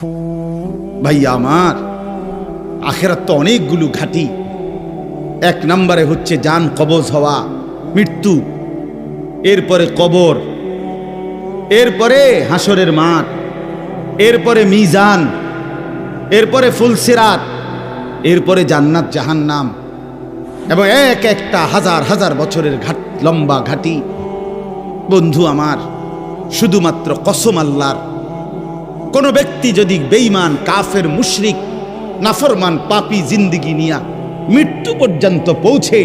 ভাইয়া আমার, আখেরাত তো অনেকগুলো ঘাটি। এক নম্বরে হচ্ছে জান কবজ হওয়া, মৃত্যু, এরপরে কবর, এরপরে হাসরের মাঠ, এরপরে মিজান, এরপরে ফুলসিরাত, এরপরে জান্নাত জাহান্নাম, এবং এক একটা হাজার হাজার বছরের লম্বা ঘাটি। বন্ধু আমার, শুধুমাত্র কসম আল্লাহর, কোন ব্যক্তি যদি বেঈমান, কাফের, মুশরিক, নাফরমান, পাপী জিন্দেগি নিয়া মৃত্যু পর্যন্ত পৌঁছে,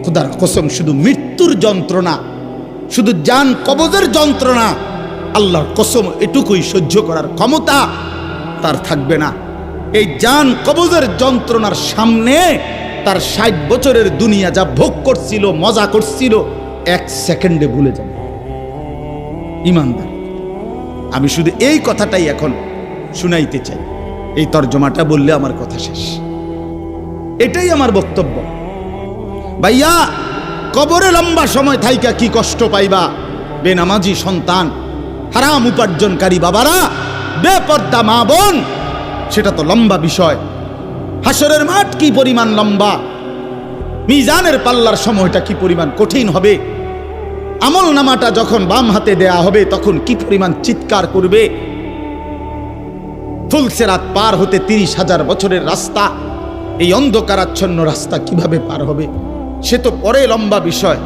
খোদার কসম শুধু মৃত্যুর যন্ত্রণা, শুধু জান কবজের যন্ত্রণা, আল্লাহর কসম এটুকুই সহ্য করার ক্ষমতা তার থাকবে না। এই জান কবজের যন্ত্রণার সামনে তার 60 বছরের দুনিয়া যা ভোগ করছিল, মজা করছিল, 1 সেকেন্ডে ভুলে যাবে। ইমানদার, আমি শুধু এই কথাটাই এখন শুনাইতে চাই। এই তর্জমাটা বললে আমার কথা শেষ। এটাই আমার বক্তব্য। ভাইয়া, কবরে লম্বা সময় থাইকা কি কষ্ট পাইবা বেনামাজি সন্তান, হারাম উপার্জনকারী বাবারা, বেপর্দা মা বোন, সেটা তো লম্বা বিষয়। হাসরের মাঠ কি পরিমাণ লম্বা, মিজানের পাল্লার সময়টা কি পরিমাণ কঠিন হবে, আমল নামাটা যখন বাম হাতে দেয়া হবে তখন কি পরিমাণ চিৎকার করবে। ফুলসিরাত পার হতে 30,000 বছরের রাস্তা, এই অন্ধকারাচ্ছন্ন রাস্তা কিভাবে পার হবে সে তো পরে লম্বা বিষয়।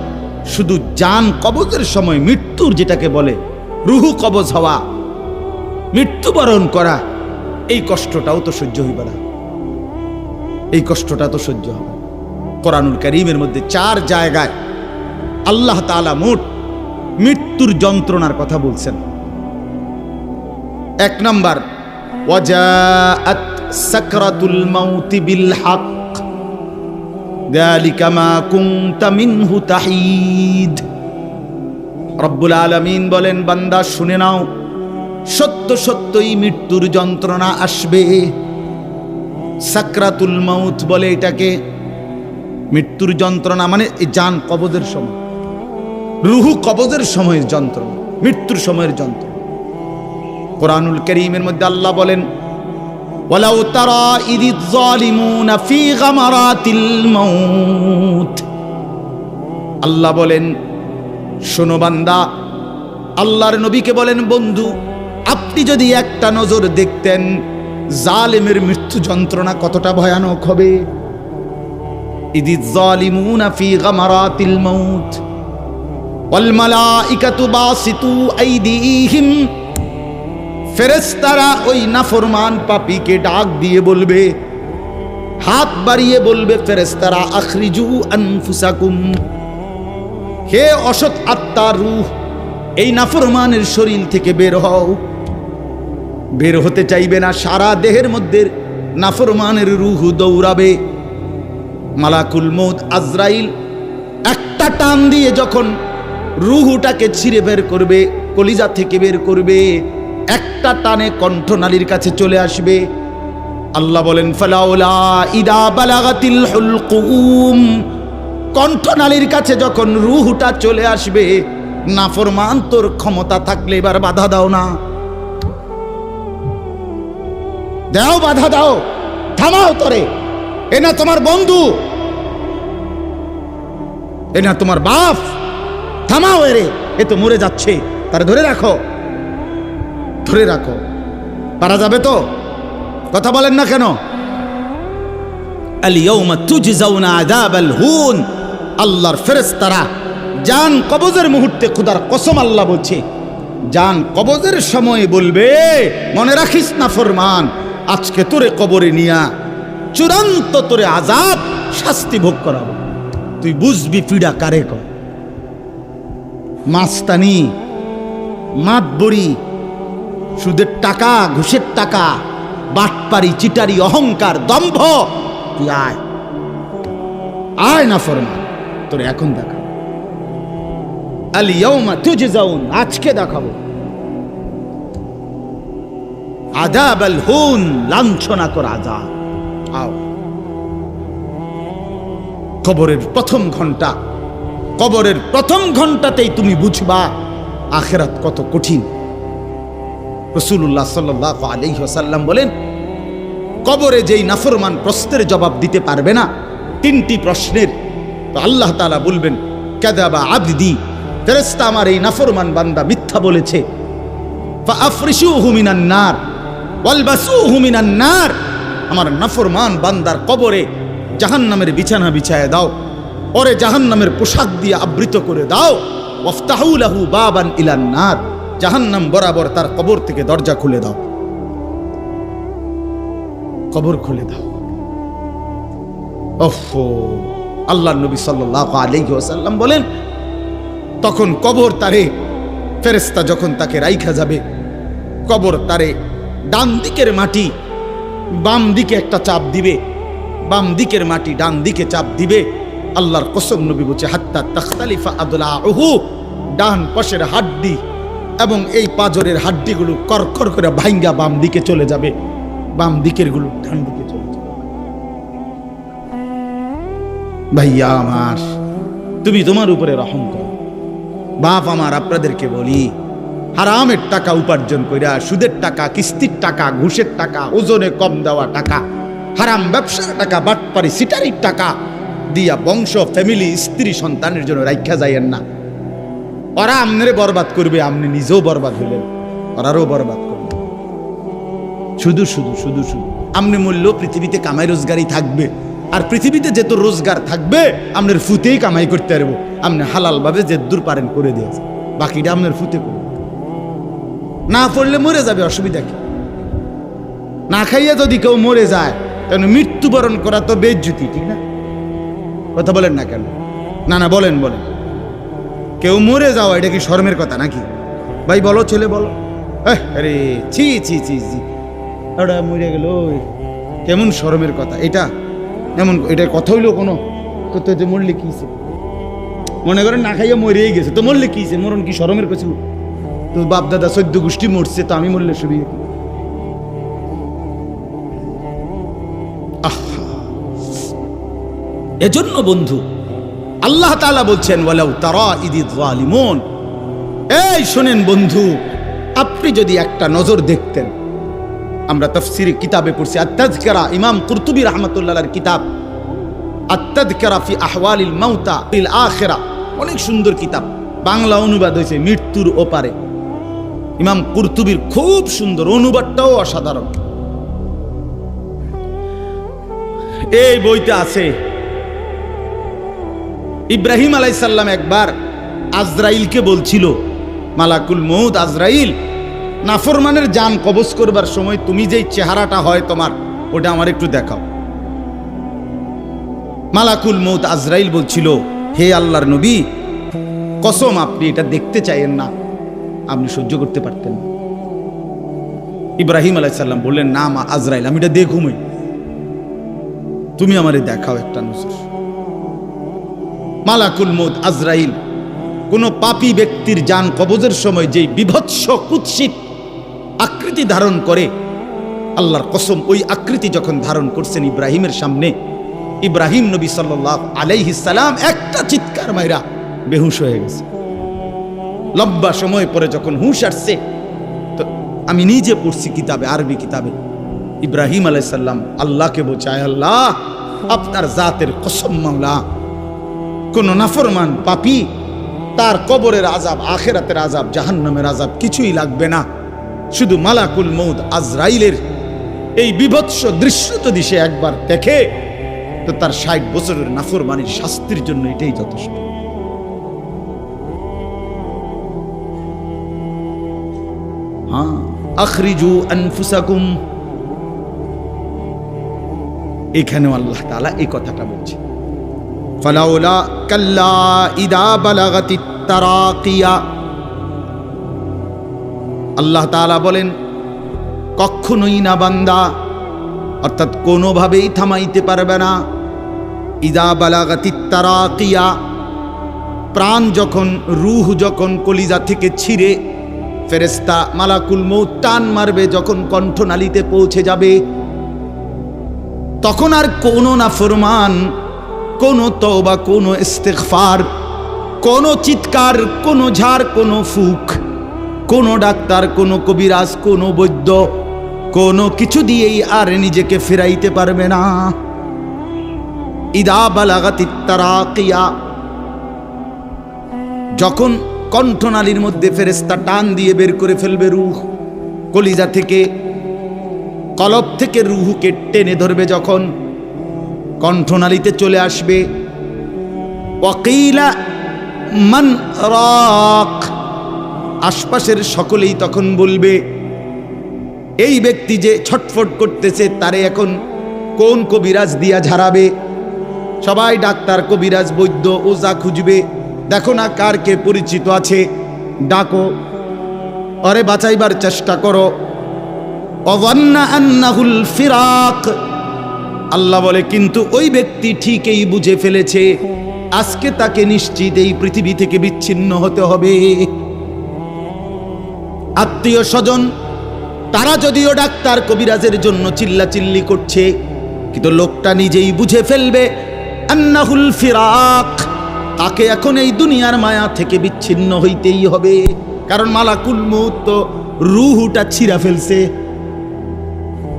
শুধু জান কবজের সময় মৃত্যুর, যেটাকে বলে রুহু কবজ হওয়া, মৃত্যুবরণ করা, এই কষ্টটাও তো সহ্য হইবে না। এই কষ্টটা তো সহ্য হবে। কোরআনুল কারীমের মধ্যে 4 জায়গায় আল্লাহ তাআলা মোট মৃত্যুর যন্ত্রণার কথা বলছেন। 1 নম্বর, ওয়াজাআত সাকরাতুল মাউতি বিল হক যালিকা মা কুনতা মিনহু তাহিদ। রব্বুল আলামিন বলেন, বান্দা শুনে নাও, সত্য সত্যই মৃত্যুর যন্ত্রণা আসবে। সাকরাতুল মাউত বলে এটাকে। মৃত্যুর যন্ত্রণা মানে এই জান কবজের সময়, রুহু কবজের সময়ের যন্ত্রণা, মৃত্যুর সময়ের যন্ত্রণা। কোরআনুল কারীমের মধ্যে আল্লাহ বলেন, ওয়ালাউ তারা ইযিয যালিমুনা ফি গামারাতিল মাউত। আল্লাহ বলেন, শোনো বান্দা, আল্লাহর নবীকে বলেন, বন্ধু আপনি যদি একটা নজর দেখতেন জালেমের মৃত্যু যন্ত্রণা কতটা ভয়ানক হবে। ইযিয যালিমুনা ফি গামারাতিল মাউত ওয়াল মালাইকাতু বাসিতু আইদিহিম। ফেরেশতারা ওই নাফরমান পাপীকে ডাক দিয়ে বলবে, হাত বাড়িয়ে বলবে ফেরেশতারা, আখরিজু আনফুসাকুম, হে অসৎ আত্মার রূহ, এই নাফরমানের শরীর থেকে বের হও। বের হতে চাইবে না, সারা দেহের মধ্যে নাফরমানের রূহ দৌড়াবে। মালাকুল মউত আজরাইল একটা টান দিয়ে যখন রূহটাকে ছিঁড়ে বের করবে, কলিজা থেকে বের করবে, একটা টানে কণ্ঠনালীর কাছে চলে আসবে। আল্লাহ বলেন, ফালাউলা ইদা বালাগাতিল হুলকুম, কণ্ঠনালীর কাছে যখন রূহটা চলে আসবে, নাফরমান তোর ক্ষমতা থাকলে এবার বাধা দাও না, দাও, বাধা দাও, থামাও তোরে। এ না তোমার বন্ধু, এ না তোমার বাপ, থামাও এরে, এ তো মরে যাচ্ছে, তারা ধরে রাখো, ধরে রাখো। পারা যাবে তো? কথা বলেন না কেন? আল ইয়াউমা তুজজাউনা আযাবাল হুন। আল্লাহর ফেরেশতারা জান কবজের মুহূর্তে, খোদার কসম আল্লাহ বলছে, জান কবজের সময় বলবে, মনে রাখিস না ফরমান, আজকে তোরে কবরে নিয়া চূড়ান্ত তোরে আযাব, শাস্তি ভোগ করাবো। তুই বুঝবি পীড়া কারে কয়। মাস্তানি, মাতবরি, সুদের টাকা, ঘুষের টাকা, বাটপারি, চিটারি, অহংকার, দম্ভ, তুই আয়, আয় না ফরমান, তোর এখন দেখা। আল ইয়াউমা তুজজাউন, আজকে দেখাবো আযাবাল হুন, লাঞ্ছনা কর আযাব। আও, কবরের প্রথম ঘন্টা, কবরের প্রথম ঘন্টাতেই তুমি বুঝবা আখিরাত কত কঠিন। রাসূলুল্লাহ সাল্লাল্লাহু আলাইহি ওয়াসাল্লাম বলেন, কবরে যেই নাফরমান প্রশ্নের জবাব দিতে পারবে না, 3টি প্রশ্নের, তো আল্লাহ তাআলা বলবেন কাযাবা আবদি, ফেরেশতা আমার এই নাফরমান বান্দা মিথ্যা বলেছে। ফাআফরিশুহু মিনান নার ওয়ালবাসুহু মিনান নার, আমার নাফরমান বান্দার কবরে জাহান্নামের বিছানা বিছায় দাও, ওরে জাহান্নামের পোশাক দিয়ে আবৃত করে দাও। ওয়াফতাহু লাহু বাবান ইলান নার, জাহান্নাম বরাবর তার কবর থেকে দরজা খুলে দাও, কবর খুলে দাও। ওফো, আল্লাহর নবী সাল্লাল্লাহু আলাইহি ওয়াসাল্লাম বলেন, তখন কবর তারে, ফেরেশতা যখন তাকে রাইখা যাবে, কবর তারে ডান দিকের মাটি বাম দিকে একটা চাপ দিবে, বাম দিকের মাটি ডান দিকে চাপ দিবে। আল্লাহর কসম, নবী বলছে হাত্তা তাখতালিফা আদলাউহু, ডান পাশের হাড্ডি এবং এই পাজরের হাড্ডিগুলো করকর করে ভাঙ্গা বাম দিকে চলে যাবে, বাম দিকের গুলো ডান দিকে চলে যাবে। ভাইয়া আমার, তুমি তোমার উপরে রহম করো। বাপ আমার, আপনাদেরকে বলি, হারামের টাকা উপার্জন কইরা, সুদের টাকা, কিস্তির টাকা, ঘুষের টাকা, ওজনে কম দেওয়া টাকা, হারাম ব্যবসার টাকা, বাটপারি সিটারির টাকা দিয়া বংশ, ফ্যামিলি, স্ত্রী, সন্তানের জন্য রাইখা যাইয়েন না। ওরা আমনেরে বরবাদ করবে, আপনি নিজেও বরবাদ হলেন, ওরারও বরবাদ করবে। শুধু শুধু শুধু শুধু আপনি মূল্য পৃথিবীতে কামাই রোজগারই থাকবে, আর পৃথিবীতে যেত রোজগার থাকবে আপনার ফুতেই কামাই করতে পারবো। আপনি হালাল ভাবে যে দূর পারেন করে দিয়েছে, বাকিটা আপনার ফুতে করবে। না পড়লে মরে যাবে, অসুবিধা কি? না খাইয়া যদি কেউ মরে যায়, তাহলে মৃত্যুবরণ করা তো বেজ্জতি, ঠিক না? কথা বলেন না কেন? না না, বলেন বলেন। কেউ মরে যাওয়া এটা কি শরমের কথা নাকি? ভাই বলো, ছেলে বলো। আরে ছি ছি ছি ছি, ওটা মরে গেল, কেমন শরমের কথা এটা? এমন এটার কথা হইলো কোনো? তো মরলে কি মনে করেন, না খাইয়া মরেই গেছে, তো মরলে কি মরণ কি শরমের কিছু? তো বাপ দাদা 14 গোষ্ঠী মরছে, তো আমি মরলে সুবিধা কি? এজন্য বন্ধু, আল্লাহ তাআলা বলছেন ওয়ালাউ তারা ইদিয যালিমুন, এই শোনেন বন্ধু, আপনি যদি একটা নজর দেখতেন, আমরা তাফসীরে কিতাবে পড়ছি আত-তাযকিরা, ইমাম কুরতুবী রাহমাতুল্লাহ আলাইহির কিতাব আত-তাযকিরা ফি আহওয়ালিল মাউতা ফিল আখিরা, অনেক সুন্দর কিতাব, বাংলা অনুবাদ হয়েছে মৃত্যুর ওপারে। ইমাম কুরতুবীর খুব সুন্দর, অনুবাদটাও অসাধারণ। এই বইতে আছে, ইব্রাহিম আলাইহিস সালাম একবার আজরাইলকে বলছিল, মালাকুল মউত আজরাইল, নাফরমানের জান কবজ করবার সময় তুমি যেই চেহারাটা হয় তোমার, ওটা আমার একটু দেখাও। মালাকুল মউত আজরাইল বলছিল, হে আল্লাহর নবী, কসম আপনি এটা দেখতে চাইেন না, আপনি সহ্য করতে পারতেন না। ইব্রাহিম আলাইহিস সালাম বললেন, না মা আজরাইল, আমি এটা দেখুমই, তুমি আমারে দেখাও একটা নজর। মালাকুল মউত আজরাইল কোন পাপী ব্যক্তির জান কবজের সময় যেই বিভৎস কুৎসিত আকৃতি ধারণ করে, আল্লাহর কসম ওই আকৃতি যখন ধারণ করছেন ইব্রাহিমের সামনে, ইব্রাহিম নবী সাল্লাল্লাহু আলাইহি সাল্লাম একটা চিৎকার মাইরা বেহুশ হয়ে গেছে। লম্বা সময় পরে যখন হুঁশ আসছে, তো আমি নিজে পড়ছি কিতাবে, আরবি কিতাবে, ইব্রাহিম আলাইহিস সালাম আল্লাহকে বোঝায়, আল্লাহ আপনার জাতের কসম মাওলা, কোন নাফরমান পাপী তার কবরের আযাব, আখিরাতের আযাব, জাহান্নামের আযাব কিছুই লাগবে না, শুধু মালাকুল মউত আজরাইলের এই বিভৎস দৃশ্য যদি সে একবার দেখে, তো তার 60 বছরের নাফরমানির শাস্তির জন্য এটাই যথেষ্ট। হ্যাঁ, আখরিজু আনফুসাকুম, এখানেও আল্লাহ তাআলা এই কথাটা বলছে, ফালাউলা কাল্লা ইদা বালাগাতিত তারাকিয়া। আল্লাহ তাআলা বলেন, কখনোই না বান্দা, অর্থাৎ কোনোভাবেই থামাইতে পারবে না, ইদা বালাগাতিত তারাকিয়া, প্রাণ যখন, রূহ যখন কলিজা থেকে ছিঁড়ে ফেরেশতা মালাকুল মউত টান মারবে, যখন কণ্ঠনালীতে পৌঁছে যাবে, তখন আর কোনো নাফরমান, কোনো তওবা, কোনো ইস্তিগফার, কোনো চিৎকার, কোনো ঝাড়, কোনো ফুক, কোনো ডাক্তার, কোনো কবিরাজ, কোনো বৈদ্য কোনো কিছু দিয়েই আর নিজেকে ফেরাইতে পারবে না। ইদা বালাগাতিত তারাকিয়া, যখন কণ্ঠনালীর মধ্যে ফেরেশতা টান দিয়ে বের করে ফেলবে রূহ, কলিজা থেকে, কলব থেকে রূহকে টেনে ধরবে, যখন কণ্ঠনালীতে চলে আসবে, ওয়াকিলা মান রাক, আশপাশের সকলেই তখন বলবে এই ব্যক্তি যে ছটফট করতেছে তারে এখন কোন কবিরাজ দিয়া ঝাড়াবে। সবাই ডাক্তার, কবিরাজ, বৈদ্য, ওঝা খুঁজবে, দেখো না কার কে পরিচিত আছে, ডাকো, আরে বাঁচাইবার চেষ্টা করো। ওয়ান্না আন্নাহুল ফিরাক, আল্লাহ বলে কিন্তু ওই ব্যক্তি ঠিকই বুঝে ফেলেছে আজকে তাকে নিশ্চিত এই পৃথিবী থেকে বিচ্ছিন্ন হতে হবে। আত্মীয় স্বজন তারা যদিও ডাক্তার কবিরাজের জন্য চিল্লাচিল্লি করছে, কিন্তু লোকটা নিজেই বুঝে ফেলবে আন্নাহুল ফিরাক, তাকে এখন এই দুনিয়ার মায়া থেকে বিচ্ছিন্ন হইতেই হবে। কারণ মালাকুল মউত তো রূহটা ছিঁড়া ফেলছে,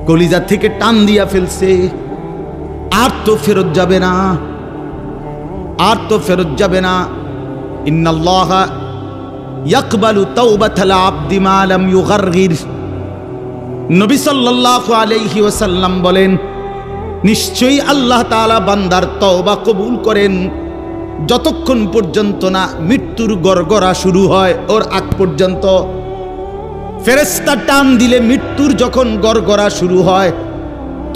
কলিজা থেকে টান দিয়া ফেলছে, আর তো ফেরত যাবে না, আর তো ফেরত যাবে না। ইন্নাল্লাহা ইয়াকবালু তাওবাতাল আবদি মা লাম ইউগারগির, নবী সাল্লাল্লাহু আলাইহি ওয়াসাল্লাম বলেন নিশ্চয়ই আল্লাহ তাআলা বান্দার তওবা কবুল করেন যতক্ষণ পর্যন্ত না মৃত্যুর গড়গড়া শুরু হয়, ওর আগ পর্যন্ত। ফেরেশতা টান দিলে মৃত্যুর যখন গড়গড়া শুরু হয়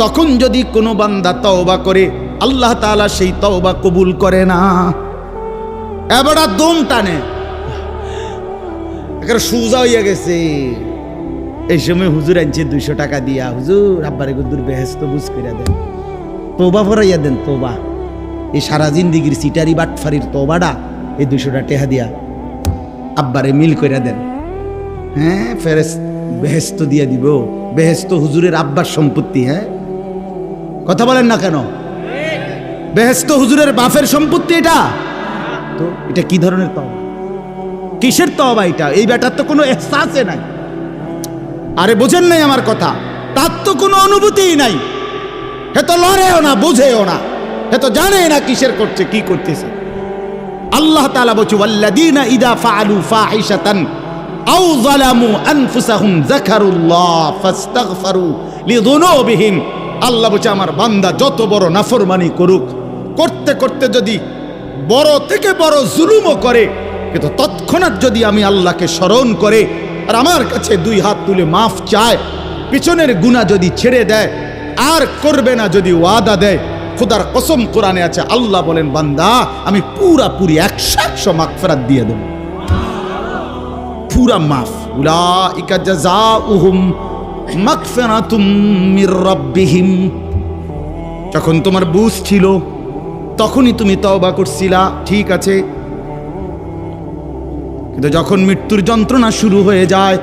তখন যদি কোনো বান্দা তওবা করে আল্লাহ তাআলা সেই তওবা কবুল করে না। এবারে দম টানে, একেবারে সোজা হইয়া গেছে। এই সময় হুজুর আনছে 200 টাকা দিয়া, হুজুর আব্বারে গুদ্দুর বেহেশত বুঝ কইরা দেন, তওবা ফরাইয়া দেন, তওবা। এই সারা জিন্দিগির সিটারি বাটফারির তওবাটা এই 200 টাকা দিয়া আব্বারে মিল কইরা দেন। হ্যাঁ, বেহেশত দিয়া দিব। বেহেশত হুজুরের আব্বার সম্পত্তি। হ্যাঁ, কথা বলেন না কেন? বেহেশত হুজুরের বাপের সম্পত্তি। এটা তো এটা কি ধরনের তওবা, কিসের তওবা এটা? এই ব্যাটার তো কোনো এহসাসে নাই। আরে বোঝেন নাই আমার কথা? তার তো কোনো অনুভূতিই নাই, হে তো লড়েও না, বুঝেও না, হে তো জানে না কিসের করছে, কি করতেছে। আল্লাহ তাআলা বলছে ওয়াল্লাযীনা ইযা ফাআলু ফাহিশাতান আও যালামু আনফুসাহুম যাকারুল্লাহ ফাস্তাগফারু লিযুনুবিহিম। আল্লাহ বলছে আমার বান্দা যত বড় নাফরমানি করুক, করতে করতে যদি বড় থেকে বড় জুলুমও করে, কিন্তু তৎক্ষণাৎ যদি আমি আল্লাহকে স্মরণ করে আর আমার কাছে 2 হাত তুলে মাফ চায়, পিছনের গুনাহ যদি ছেড়ে দেয় আর করবে না যদি ওয়াদা দেয়, খোদার কসম কোরআনে আছে, আল্লাহ বলেন বান্দা আমি পুরাপুরি 100% মাগফিরাত দিয়ে দেব, পুরা মাফ। উলাইকা জাযাউহুম মাগফিরাতুম মির রাব্বিহিম। যখন তোমার বুঝ ছিল তখনই তুমি তওবা করছিলা, ঠিক আছে, কিন্তু যখন মৃত্যুর যন্ত্রণা শুরু হয়ে যায়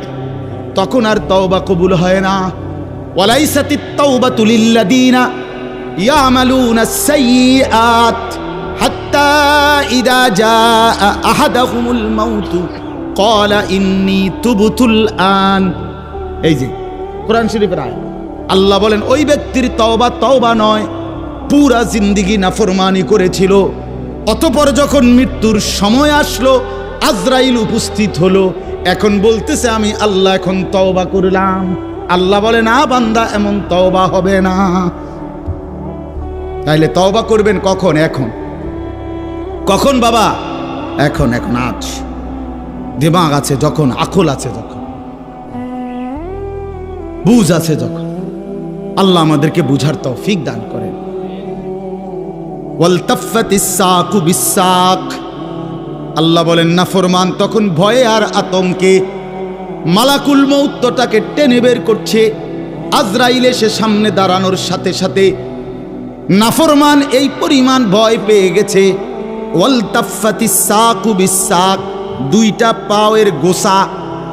তখন আর তওবা কবুল হয় না। ওয়ালাইসাতিত তাওবাতু লিল্লাযীনা ইয়ামালুনাস সাইয়্যাত হাত্তা ইযা জাআ আহাদাহুমুল মাউতু ক্বালা ইন্নী তুবতুল আন। এই যে কোরআন শরীফের আয়াত, আল্লাহ বলেন ওই ব্যক্তির তওবা তওবা নয়, পুরা জিন্দেগি নাফরমানি করেছিল, অতঃপর যখন মৃত্যুর সময় আসলো আজরাইল উপস্থিত হলো, এখন বলতেছে আমি আল্লাহ এখন তওবা করলাম। আল্লাহ বলে না বান্দা এমন তওবা হবে না। তাইলে তওবা করবেন কখন? এখন। কখন বাবা? এখন, এখন, আজ দিমাগ আছে যখন, আকল আছে যখন, বুঝ আছে যখন। আল্লাহ আমাদেরকে বুঝার তৌফিক দান করেন। ওয়ালতাফাতিস সাকু বিসাক, আল্লাহ বলেন নাফরমান তখন ভয়ে আর আতঙ্কে মালাকুল মউতটাকে টেনে বের করছে। আজরাইল এসে সামনে দাঁড়ানোর সাথে সাথে নাফরমান এই পরিমাণ ভয় পেয়ে গেছে। ওয়ালতাফাতিস সাকু বিসাক, 2টা পায়ের গোসা,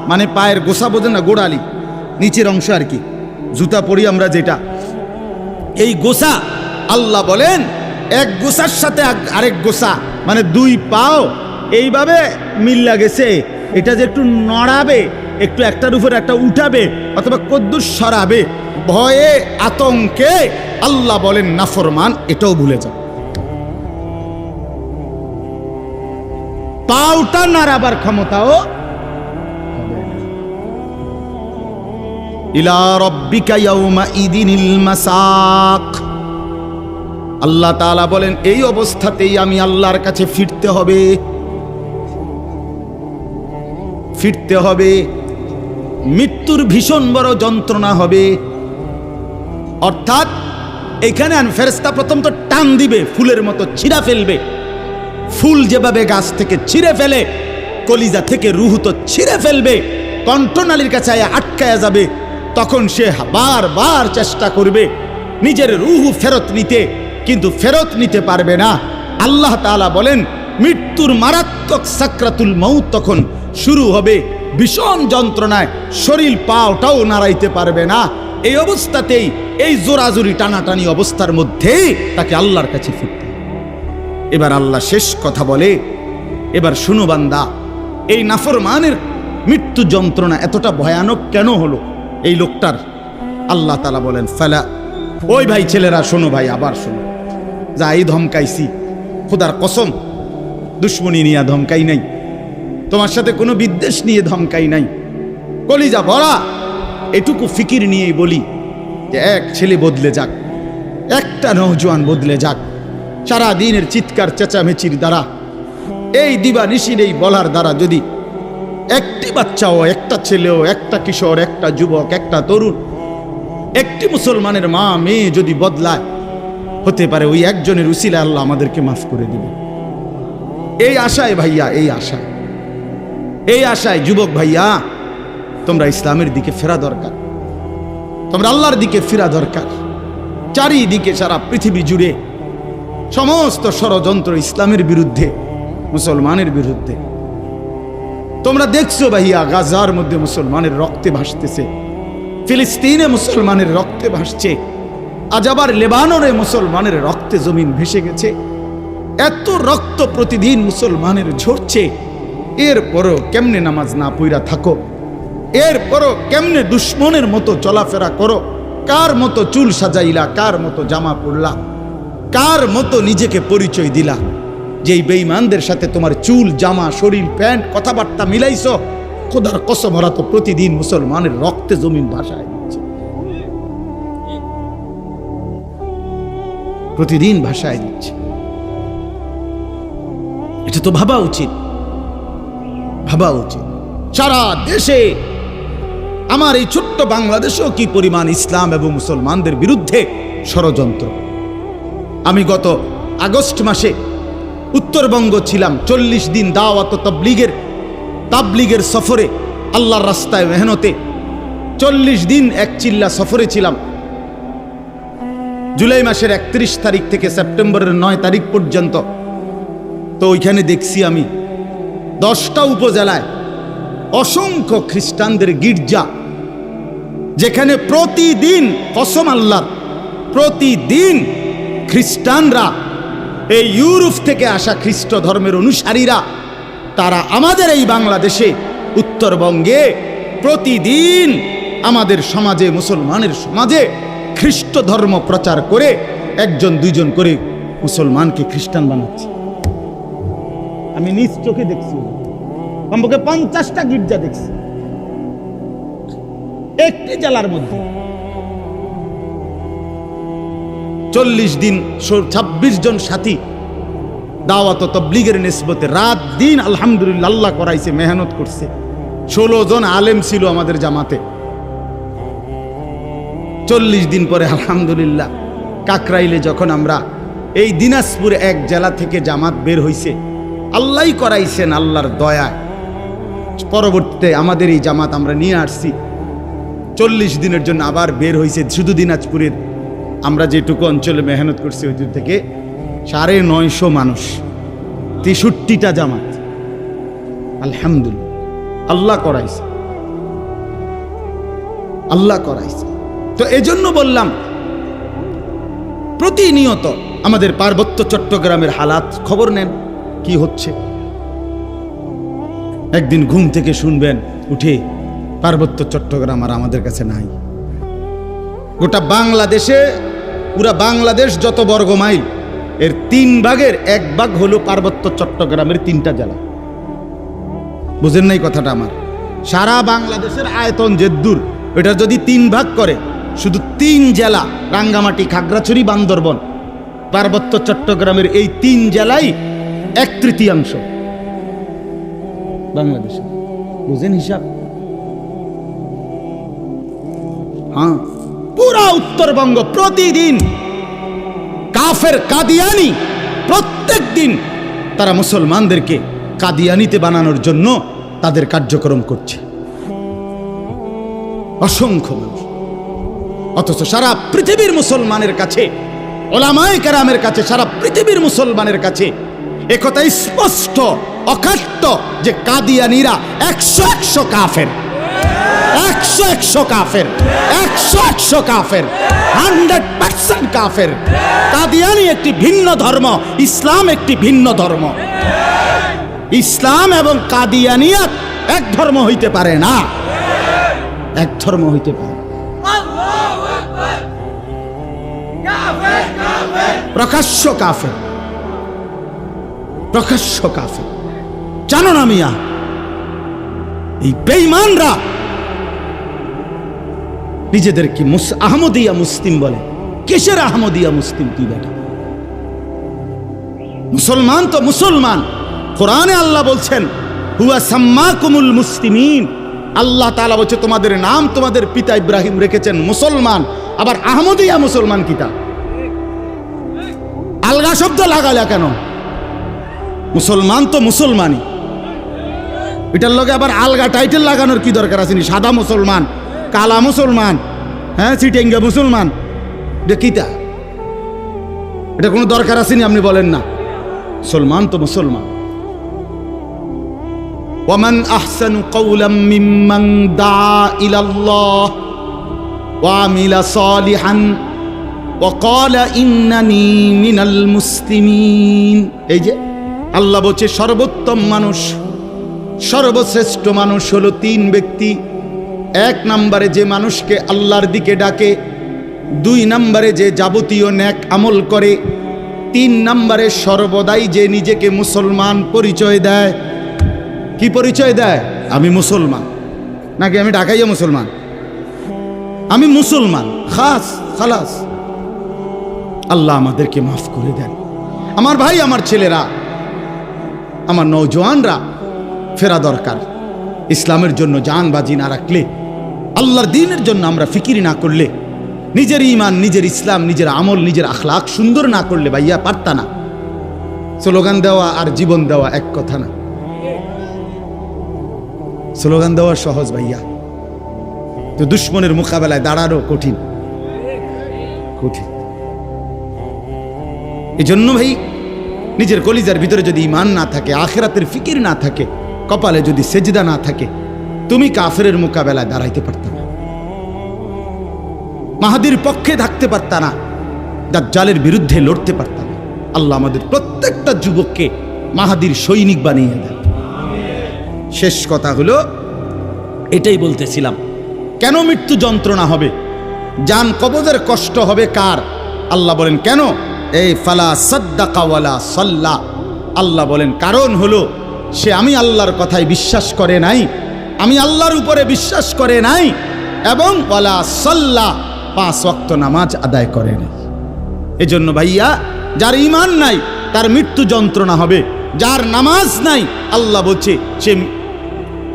মানে পায়ের গোসা বোঝেন না, গোড়ালি নিচের অংশ আর কি, জুতা পরি আমরা যেটা, এই গোসা আল্লাহ বলেন এক গোসার সাথে আরেক গোসা, মানে 2 পাও এইভাবে মিল্লা গেছে, এটা যে একটু নড়াবে একটু একটার উপর একটা উঠাবে অথবা কদ্দুস সরাবে, ভয়ে আতঙ্কে আল্লাহ বলেন নাফরমান, এটাও ভুলে যাও। পাউটা নাড়াবার ক্ষমতাও ইলা রাব্বিকা ইয়াউমা ইদিনিল মাসাক। আল্লাহ তাআলা বলেন এই অবস্থাতেই আমি আল্লাহর কাছে ফিরতে হবে, ফিরতে হবে। মৃত্যুর ভীষণ বড় যন্ত্রণা হবে। অর্থাৎ এখানে ফেরেশতা প্রথম তো টান দিবে, ফুলের মতো ছিঁড়া ফেলবে। ফুল যেভাবে গাছ থেকে ছিঁড়ে ফেলে, কলিজা থেকে রুহ তো ছিঁড়ে ফেলবে, কণ্ঠনালীর কাছে আটকায়া যাবে। তখন সে বারবার চেষ্টা করবে নিজের রুহ ফেরত নিতে, কিন্তু ফেরত নিতে পারবে না। আল্লাহ তাআলা বলেন মৃত্যুর মারাত্মক সাকরাতুল মউত তখন শুরু হবে, ভীষণ যন্ত্রণায় শরীর পাওটাও নাড়াইতে পারবে না। এই অবস্থাতেই, এই জোরাজুরি টানাটানি অবস্থার মধ্যেই তাকে আল্লাহর কাছে ফিরতে। এবার আল্লাহ শেষ কথা বলে, এবার শুনো বান্দা, এই নাফরমানের মৃত্যু যন্ত্রণা এতটা ভয়ানক কেন হলো এই লোকটার? আল্লাহ তাআলা বলেন ফালা, ওই ভাই ছেলেরা শোনো, ভাই আবার শোনো, যা এই ধমকাইছি, খোদার কসম দুশ্মনী নিয়ে ধমকাই নাই, তোমার সাথে কোনো বিদ্বেষ নিয়ে ধমকাই নাই, কলিজা ভরা এটুকু ফিকির নিয়েই বলি যে এক ছেলে বদলে যাক, একটা নওজোয়ান বদলে যাক, সারা দিনের চিৎকার চেঁচামেচির দ্বারা, এই দিবানিশির এই বলার দ্বারা যদি একটি বাচ্চাও, একটা ছেলেও, একটা কিশোর, একটা যুবক, একটা তরুণ, একটি মুসলমানের মা মেয়ে যদি বদলায়, হতে পারে ওই একজনের উসিলায় আল্লাহ আমাদেরকে মাফ করে দিবে। এই আশায় ভাইয়া, এই আশায় যুবক ভাইয়া, তোমরা ইসলামের দিকে ফেরা দরকার, তোমরা আল্লাহর দিকে ফেরা দরকার। চারিদিকে সারা পৃথিবী জুড়ে সমস্ত ষড়যন্ত্র ইসলামের বিরুদ্ধে, মুসলমানের বিরুদ্ধে। তোমরা দেখছো ভাইয়া, গাজার মধ্যে মুসলমানের রক্তে ভাসতেছে, ফিলিস্তিনে মুসলমানের রক্তে ভাসছে, আজ আবার লেবাননে মুসলমানের রক্তে জমিন ভেসে গেছে। এত রক্ত প্রতিদিন মুসলমানের ঝরছে, এরপরও কেমনে নামাজ না পইরা থাকো, এরপরও কেমনে দুশ্মনের মতো চলাফেরা করো, কার মতো চুল সাজাইলা, কার মতো জামা পরলা, কার মতো নিজেকে পরিচয় দিলা, যেই বেঈমানদের সাথে তোমার চুল, জামা, শরীর, প্যান্ট, কথাবার্তা মিলাইছো, খোদার কসম ওরা তো প্রতিদিন মুসলমানের রক্তে জমিন ভাসায় দিচ্ছে, প্রতিদিন ভাসায় দিচ্ছে। এটা তো ভাবা উচিত, ভাবা উচিত। সারা দেশে, আমার এই ছোট্ট বাংলাদেশেও কি পরিমাণ ইসলাম এবং মুসলমানদের বিরুদ্ধে ষড়যন্ত্র। আমি গত আগস্ট মাসে উত্তরবঙ্গ ছিলাম, 40 দিন দাওয়াত তাবলীগের সফরে, আল্লাহর রাস্তায় মেহনতে 40 দিন এক চিল্লা সফরে ছিলাম। জুলাই মাসের 31 তারিখ থেকে সেপ্টেম্বরের 9 তারিখ পর্যন্ত। তো ওইখানে দেখছি আমি 10টা উপজেলায় অসংখ্য খ্রিস্টানদের গির্জা, যেখানে প্রতিদিন, কসম আল্লাহর, প্রতিদিন খ্রিস্টানরা, এই ইউরোপ থেকে আসা খ্রিস্ট ধর্মের অনুসারীরা, তারা আমাদের এই বাংলাদেশে, উত্তরবঙ্গে প্রতিদিন আমাদের সমাজে, মুসলমানের সমাজে খ্রিস্ট ধর্ম প্রচার করে 1জন 2জন করে মুসলমানকে খ্রিস্টান বানাচ্ছে। আমি নিজ চোখে দেখছি, কমপক্ষে 50টা গির্জা দেখছি একটি জেলার মধ্যে। 40 দিন 26 জন সাথী দাওয়াত তাবলীগের নিসবতে রাত দিন আলহামদুলিল্লাহ আল্লাহ করাইছে, মেহনত করছে। 16 জন আলেম ছিল আমাদের জামাতে। 40 দিন পরে আলহামদুলিল্লাহ কাকরাইলে যখন আমরা, এই দিনাজপুর এক জেলা থেকে জামাত বের হইছে, আল্লাহই করাইছেন আল্লাহর দয়ায়। পরবর্তীতে আমাদের এই জামাত আমরা নিয়ে আসছি, 40 দিনের জন্য আবার বের হইছে। শুধু দিনাজপুরের আমরা যেটুকু অঞ্চলে মেহনত করছি ওই থেকে 950 মানুষ, 63টা জামাত। আলহামদুলিল্লাহ আল্লাহ করাইছে, আল্লাহ করাইছে। তো এজন্য বললাম, প্রতিনিয়ত আমাদের পার্বত্য চট্টগ্রামের হালাত খবর নেন, কি হচ্ছে। একদিন ঘুম থেকে শুনবেন উঠে পার্বত্য চট্টগ্রাম আর আমাদের কাছে নাই। গোটা বাংলাদেশে, পুরা বাংলাদেশ যত বর্গ মাইল, এর 3 ভাগের 1 ভাগ হলো পার্বত্য চট্টগ্রামের 3টা জেলা। বুঝেন নাই কথাটা আমার? সারা বাংলাদেশের আয়তন যেদূর, এটা যদি 3 ভাগ করে, শুধু 3 জেলা, রাঙ্গামাটি, খাগড়াছড়ি, বান্দরবন, পার্বত্য চট্টগ্রামের এই 3 জেলাই 1/3 বাংলাদেশে। বুঝেন হিসাব? হ্যাঁ, পুরা উত্তরবঙ্গ প্রতিদিন কাফের কাদিয়ানি, প্রত্যেক দিন তারা মুসলমানদেরকে কাদিয়ানিতে বানানোর জন্য তাদের কার্যক্রম করছে, অসংখ্য মানুষ। অথচ সারা পৃথিবীর মুসলমানের কাছে, ওলামায়ে কেরামের কাছে, সারা পৃথিবীর মুসলমানের কাছে একথা স্পষ্ট অকাট্য যে কাদিয়ানিরা 100 কাফের, 100 কাফের, 100 কাফের, 100% কাফের। কাদিয়ানি একটি ভিন্ন ধর্ম, ইসলাম একটি ভিন্ন ধর্ম। ইসলাম এবং কাদিয়ানিয়াত এক ধর্ম হইতে পারে না, এক ধর্ম হইতে পারে। প্রকাশ্য কাফের, প্রকাশ্য কাফের। জানো না মিয়া, এই বেঈমানরা নিজেদেরকে আহমদিয়া মুসলিম বলে। কিসের আহমদিয়া মুসলিম? তুই বেটা, মুসলমান তো মুসলমান। কোরআনে আল্লাহ বলছেন হুয়া সাম্মাকুমুল মুসলিমিন। আল্লাহ তাআলা বলছে তোমাদের নাম তোমাদের পিতা ইব্রাহিম রেখেছেন মুসলমান। আবার আহমদিয়া মুসলমান কিতা? আলগা শব্দ লাগালা কেন? মুসলমান তো মুসলমানই, এটার লগে আবার আলগা টাইটেল লাগানোর কি দরকার আছে? সাদা মুসলমান, কালা মুসলমান, হ্যাঁ চিটেঙ্গা মুসলমান, এটা কিতা? এটা কোনো দরকার আসেনি? আপনি বলেন না, মুসলমান তো মুসলমান। ওয়ামান আহসানু কাওলাম মিম্মান দা ইলাল্লাহ ওয়া আমিলা সালিহান ওয়া ক্বালা ইন্নানি মিনাল মুসলিমিন। এই যে আল্লাহ বলছে সর্বোত্তম মানুষ, সর্বশ্রেষ্ঠ মানুষ হলো 3 ব্যক্তি। 1 নম্বরে যে মানুষকে আল্লাহর দিকে ডাকে, 2 নম্বরে যে যাবতীয় নেক আমল করে, 3 নম্বরে সর্বদাই যে নিজেকে মুসলমান পরিচয় দেয়। কি পরিচয় দেয়? আমি মুসলমান, নাকি আমি ঢাকাইয়া মুসলমান, আমি মুসলমান, খাস খালাস। আল্লাহ আমাদেরকে মাফ করে দেন। আমার ভাই, আমার ছেলেরা, আমার নওজোয়ানরা ফেরা দরকার। ইসলামের জন্য জান বাজি না রাখলে, আল্লাহর দ্বীনের জন্য আমরা ফিকির না করলে, নিজের ঈমান, নিজের ইসলাম, নিজের আমল, নিজের আখলাক সুন্দর না করলে ভাইয়া পারতা না। স্লোগান দেওয়া আর জীবন দেওয়া এক কথা না। স্লোগান দেওয়া সহজ ভাইয়া, তো দুশ্মনের মোকাবেলায় দাঁড়ানো কঠিন, কঠিন। এই জন্য ভাই, নিজের কলিজার ভিতরে যদি ঈমান না থাকে, আখিরাতের ফিকির না থাকে, কপালে যদি সেজদা না থাকে, তুমি কাফেরের মোকাবেলায় দাঁড়াইতে পারত না, মাহাদির পক্ষে থাকতে পারত না, দাজ্জালের বিরুদ্ধে লড়তে পারত না। আল্লাহ আমাদের প্রত্যেকটা যুবককে মাহাদির সৈনিক বানিয়ে দেন। শেষ কথা হলো, এটাই বলতেছিলাম, কেন মৃত্যু যন্ত্রণা হবে, জান কবজের কষ্ট হবে কার? আল্লাহ বলেন কেন? এই ফালা সাদ্দাকা ওয়ালা সাল্লা। আল্লাহ বলেন কারণ হলো সে আমি আল্লাহর কথায় বিশ্বাস করে নাই, আমি আল্লাহর উপরে বিশ্বাস করে নাই, এবং ওয়ালা সাল্লা 5 ওয়াক্ত নামাজ আদায় করে নাই। এজন্য ভাইয়া, যার ঈমান নাই তার মৃত্যু যন্ত্রণা হবে, যার নামাজ নাই আল্লাহ বলছে সে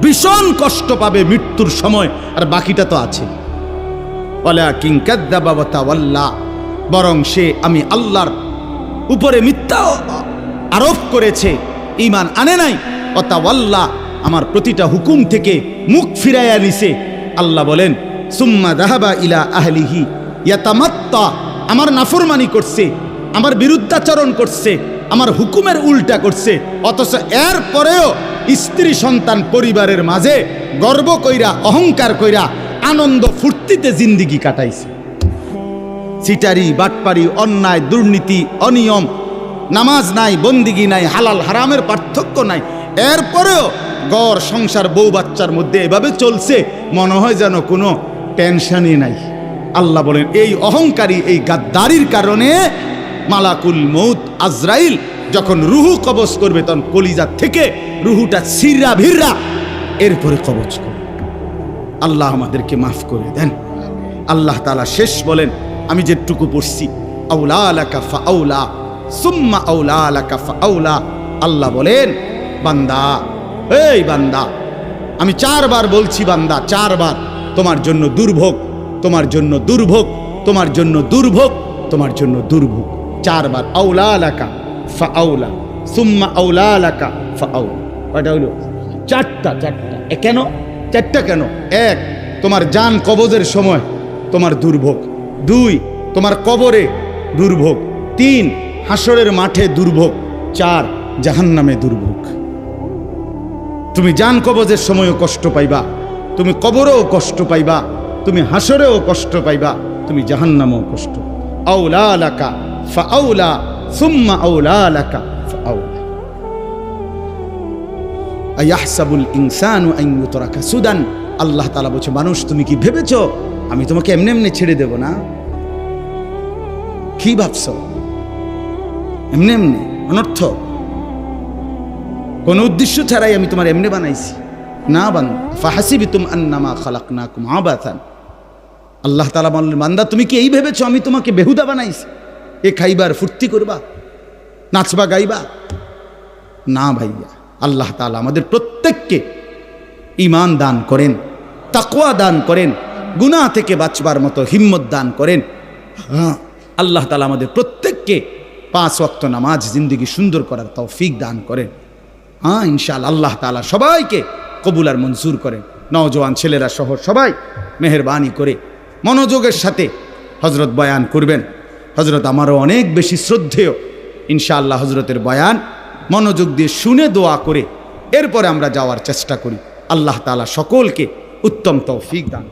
ভীষণ কষ্ট পাবে মৃত্যুর সময়। আর বাকিটা তো আছে, ওয়ালাকিন কাযযাবা ওয়া তাওয়াল্লা, বরং সে আমি আল্লাহর উপরে মিথ্যা আরোপ করেছে, ঈমান আনে নাই। ওয়া তাওয়াল্লা, আমার প্রতিটা হুকুম থেকে মুখ ফিরাইয়া নিছে। আল্লাহ বলেন সুম্মা যাহাবা ইলা আহলিহি ইয়াতামাত্তা, আমার নাফরমানি করছে, আমার বিরুদ্ধাচরণ করছে, আমার হুকুমের উল্টা করছে, অথচ এর পরেও স্ত্রী সন্তান পরিবারের মাঝে গর্ব কইরা, অহংকার কইরা, আনন্দ ফুর্তিতে জিন্দিগি কাটাইছে। সিটারি, বাটপারি, অন্যায়, দুর্নীতি, অনিয়ম, নামাজ নাই, বন্দিগি নাই, হালাল হারামের পার্থক্য নাই, এরপরেও ঘর সংসার বউ বাচ্চার মধ্যে এভাবে চলছে, মনে হয় যেন কোনো টেনশনই নাই। আল্লাহ বলেন এই অহংকারী, এই গাদ্দারির কারণে মালাকুল মউত আজরাইল যখন রুহু কবজ করবে তখন কলিজা থেকে রুহুটা ছিঁড়া ভিড়া এরপরে কবজ করবে। আল্লাহ আমাদেরকে মাফ করে দেন। আল্লাহ তাআলা শেষ বলেন, আমি যেটুকু পড়ছি, আউলা লাকা ফাআউলা সুম্মা আউলা লাকা ফাআউলা। আল্লাহ বলেন, বান্দা, এই বান্দা, আমি 4 বার বলছি বান্দা, 4 বার তোমার জন্য দুর্ভোগ, তোমার জন্য দুর্ভোগ, তোমার জন্য দুর্ভোগ, তোমার জন্য দুর্ভোগ। 4 বার আউলা লাকা ফাআউলা সুম্মা আউলা লাকা ফাআউলা। কয়টা হলো? 4টা। কেন 4টা কেন? 1, তোমার জান কবজের সময় তোমার দুর্ভোগ। 2, তোমার কবরে দুর্ভোগ। 3, হাসরের মাঠে দুর্ভোগ। 4, জাহান্নামে দুর্ভোগ। তুমি জান কবজের সময়ও কষ্ট পাইবা, তুমি কবরেও কষ্ট পাইবা, তুমি হাসরেও কষ্ট পাইবা, তুমি জাহান্নামেও কষ্ট। আউলা লাকা ফাআউলা সুম্মা আউলা লাকা ফাআউলা। আয়াহসাবুল ইনসানু আন ইউতরাকা সুদান। আল্লাহ তাআলা বলছে, মানুষ তুমি কি ভেবেছো আমি তোমাকে এমনি এমনি ছেড়ে দেব না? কি ভাবছো? এমনি এমনি অনর্থ কোন উদ্দেশ্য ছাড়াই আমি তোমার এমনি বানাইছি না? ফাহাসিবতুম আন্নামা খালাকনাকুম আবাসান। আল্লাহ তাআলা বললেন, বান্দা তুমি কি এই ভেবেছো আমি তোমাকে বেহুদা বানাইছি? এ খাইবার ফুর্তি করবা, নাচবা গাইবা? না ভাইয়া, আল্লাহ তাআলা আমাদের প্রত্যেককে ঈমান দান করেন, তাকওয়া দান করেন, গুনাহ থেকে বাঁচবার মতো হিম্মত দান করেন। আল্লাহ তাআলা আমাদের প্রত্যেককে 5 ওয়াক্ত নামাজ জিন্দেগি সুন্দর করার তৌফিক দান করেন। ইনশাআল্লাহ আল্লাহ তাআলা সবাইকে কবুল আর মঞ্জুর করেন। নওজোয়ান ছেলেরা সহ সবাই মেহেরবানি করে মনোযোগের সাথে হযরত বয়ান করবেন। হযরত আমারও অনেক বেশি শ্রদ্ধেয়। ইনশাআল্লাহ হযরতের বয়ান মনোযোগ দিয়ে শুনে দোয়া করে এরপরে আমরা যাওয়ার চেষ্টা করি। আল্লাহ তাআলা সকলকে উত্তম তৌফিক দান।